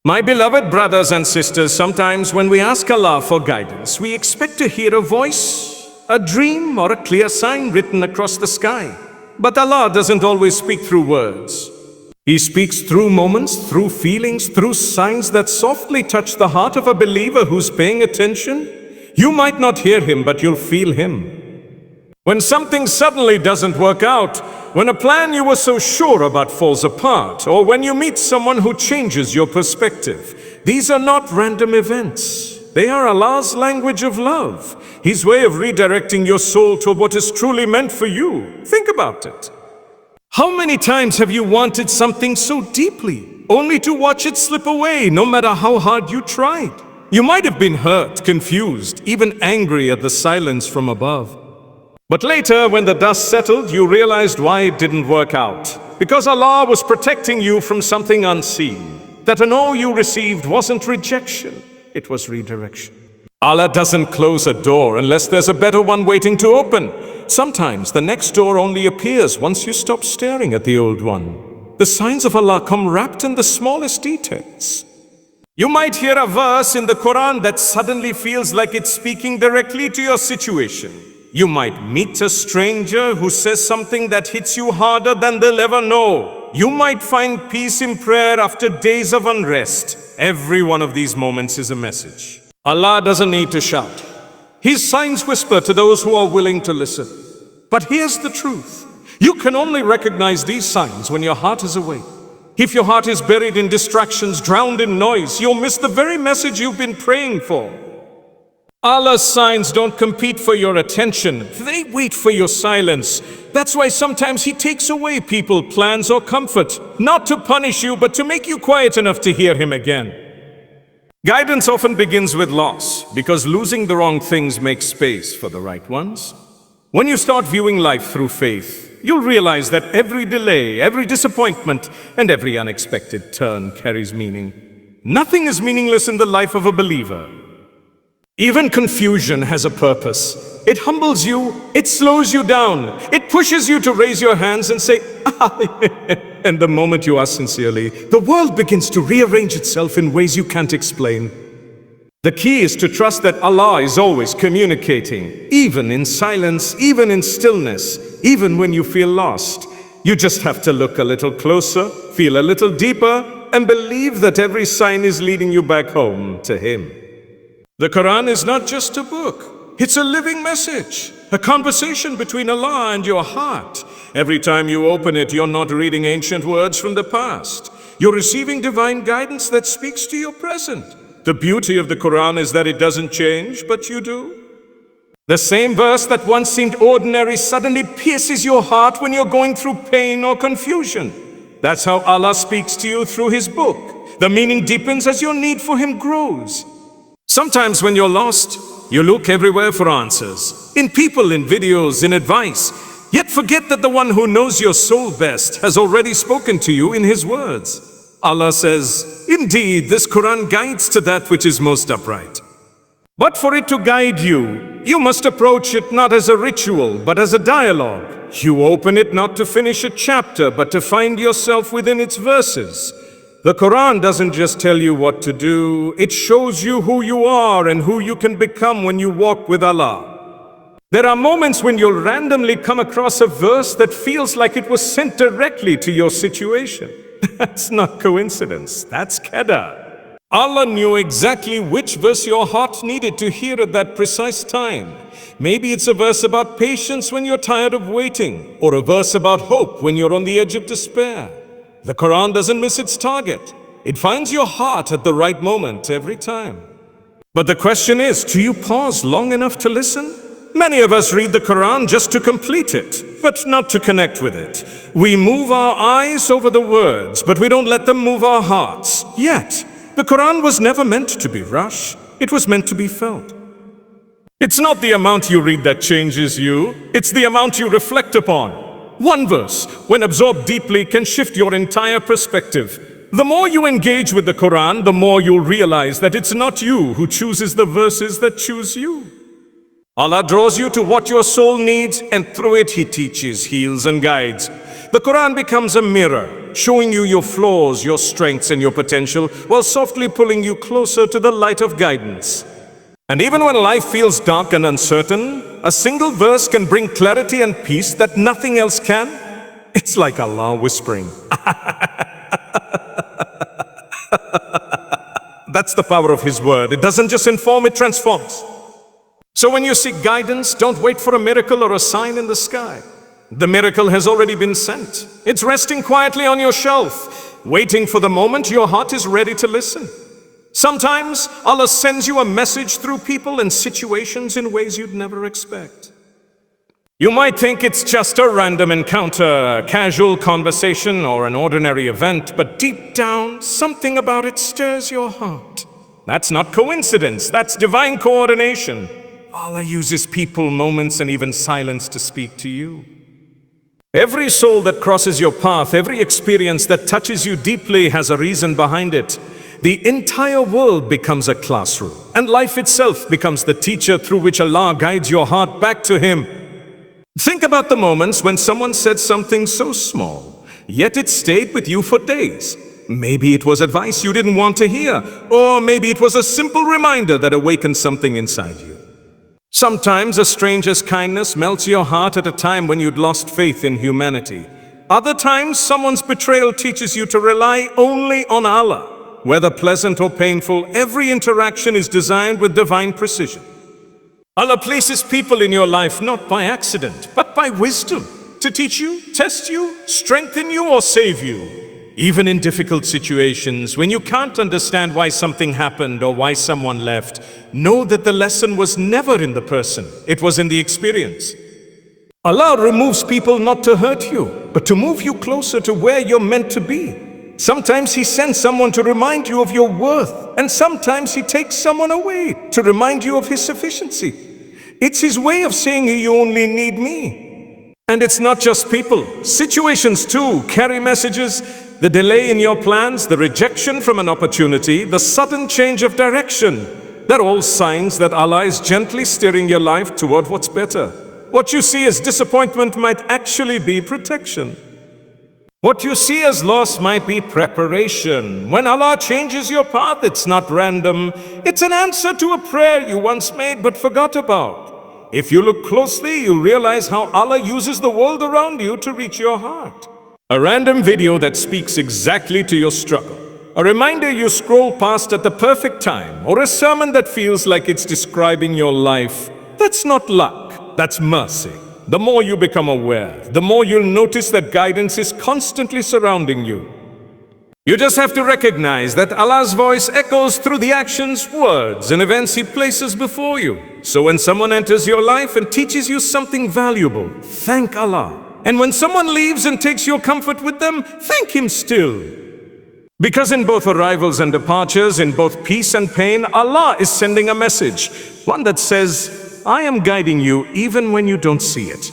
My beloved brothers and sisters, sometimes when we ask Allah for guidance, we expect to hear a voice, a dream, or a clear sign written across the sky. But Allah doesn't always speak through words. He speaks through moments, through feelings, through signs that softly touch the heart of a believer who's paying attention. You might not hear Him, but you'll feel Him. When something suddenly doesn't work out, when a plan you were so sure about falls apart, or when you meet someone who changes your perspective, these are not random events. They are Allah's language of love, His way of redirecting your soul to what is truly meant for you. Think about it. How many times have you wanted something so deeply, only to watch it slip away, no matter how hard you tried? You might have been hurt, confused, even angry at the silence from above. But later, when the dust settled, you realized why it didn't work out. Because Allah was protecting you from something unseen. That a no you received wasn't rejection, it was redirection. Allah doesn't close a door unless there's a better one waiting to open. Sometimes the next door only appears once you stop staring at the old one. The signs of Allah come wrapped in the smallest details. You might hear a verse in the Quran that suddenly feels like it's speaking directly to your situation. You might meet a stranger who says something that hits you harder than they'll ever know. You might find peace in prayer after days of unrest. Every one of these moments is a message. Allah doesn't need to shout. His signs whisper to those who are willing to listen. But here's the truth. You can only recognize these signs when your heart is awake. If your heart is buried in distractions, drowned in noise, you'll miss the very message you've been praying for. Allah's signs don't compete for your attention. They wait for your silence. That's why sometimes He takes away people, plans, or comfort, not to punish you, but to make you quiet enough to hear Him again. Guidance often begins with loss, because losing the wrong things makes space for the right ones. When you start viewing life through faith, you'll realize that every delay, every disappointment, and every unexpected turn carries meaning. Nothing is meaningless in the life of a believer. Even confusion has a purpose. It humbles you, it slows you down, it pushes you to raise your hands and say, and the moment you ask sincerely, the world begins to rearrange itself in ways you can't explain. The key is to trust that Allah is always communicating, even in silence, even in stillness, even when you feel lost. You just have to look a little closer, feel a little deeper, and believe that every sign is leading you back home to Him. The Quran is not just a book. It's a living message, a conversation between Allah and your heart. Every time you open it, you're not reading ancient words from the past. You're receiving divine guidance that speaks to your present. The beauty of the Quran is that it doesn't change, but you do. The same verse that once seemed ordinary suddenly pierces your heart when you're going through pain or confusion. That's how Allah speaks to you through His book. The meaning deepens as your need for Him grows. Sometimes when you're lost, you look everywhere for answers, in people, in videos, in advice, yet forget that the one who knows your soul best has already spoken to you in His words. Allah says, indeed, this Quran guides to that which is most upright. But for it to guide you, you must approach it not as a ritual, but as a dialogue. You open it not to finish a chapter, but to find yourself within its verses. The Quran doesn't just tell you what to do, it shows you who you are and who you can become when you walk with Allah. There are moments when you'll randomly come across a verse that feels like it was sent directly to your situation. That's not coincidence, that's qadar. Allah knew exactly which verse your heart needed to hear at that precise time. Maybe it's a verse about patience when you're tired of waiting, or a verse about hope when you're on the edge of despair. The Quran doesn't miss its target. It finds your heart at the right moment every time. But the question is, do you pause long enough to listen? Many of us read the Quran just to complete it, but not to connect with it. We move our eyes over the words, but we don't let them move our hearts. Yet, the Quran was never meant to be rushed. It was meant to be felt. It's not the amount you read that changes you. It's the amount you reflect upon. One verse, when absorbed deeply, can shift your entire perspective. The more you engage with the Quran, the more you'll realize that it's not you who chooses the verses that choose you. Allah draws you to what your soul needs, and through it He teaches, heals, and guides. The Quran becomes a mirror, showing you your flaws, your strengths, and your potential, while softly pulling you closer to the light of guidance. And even when life feels dark and uncertain, a single verse can bring clarity and peace that nothing else can. It's like Allah whispering. That's the power of His word. It doesn't just inform, it transforms. So when you seek guidance, don't wait for a miracle or a sign in the sky. The miracle has already been sent. It's resting quietly on your shelf, waiting for the moment your heart is ready to listen. Sometimes Allah sends you a message through people and situations in ways you'd never expect. You might think it's just a random encounter, a casual conversation, or an ordinary event, but deep down, something about it stirs your heart. That's not coincidence, that's divine coordination. Allah uses people, moments, and even silence to speak to you. Every soul that crosses your path, every experience that touches you deeply has a reason behind it. The entire world becomes a classroom, and life itself becomes the teacher through which Allah guides your heart back to Him. Think about the moments when someone said something so small, yet it stayed with you for days. Maybe it was advice you didn't want to hear, or maybe it was a simple reminder that awakened something inside you. Sometimes a stranger's kindness melts your heart at a time when you'd lost faith in humanity. Other times, someone's betrayal teaches you to rely only on Allah. Whether pleasant or painful, every interaction is designed with divine precision. Allah places people in your life not by accident, but by wisdom, to teach you, test you, strengthen you, or save you. Even in difficult situations, when you can't understand why something happened or why someone left, know that the lesson was never in the person, it was in the experience. Allah removes people not to hurt you, but to move you closer to where you're meant to be. Sometimes He sends someone to remind you of your worth, and sometimes He takes someone away to remind you of His sufficiency. It's His way of saying you only need me. And it's not just people. Situations too carry messages. The delay in your plans, the rejection from an opportunity, the sudden change of direction. They're all signs that Allah is gently steering your life toward what's better. What you see as disappointment might actually be protection. What you see as loss might be preparation. When Allah changes your path, it's not random. It's an answer to a prayer you once made but forgot about. If you look closely, you'll realize how Allah uses the world around you to reach your heart. A random video that speaks exactly to your struggle. A reminder you scroll past at the perfect time, or a sermon that feels like it's describing your life. That's not luck, that's mercy. The more you become aware, the more you'll notice that guidance is constantly surrounding you. You just have to recognize that Allah's voice echoes through the actions, words, and events He places before you. So when someone enters your life and teaches you something valuable, thank Allah. And when someone leaves and takes your comfort with them, thank Him still. Because in both arrivals and departures, in both peace and pain, Allah is sending a message. One that says, I am guiding you even when you don't see it.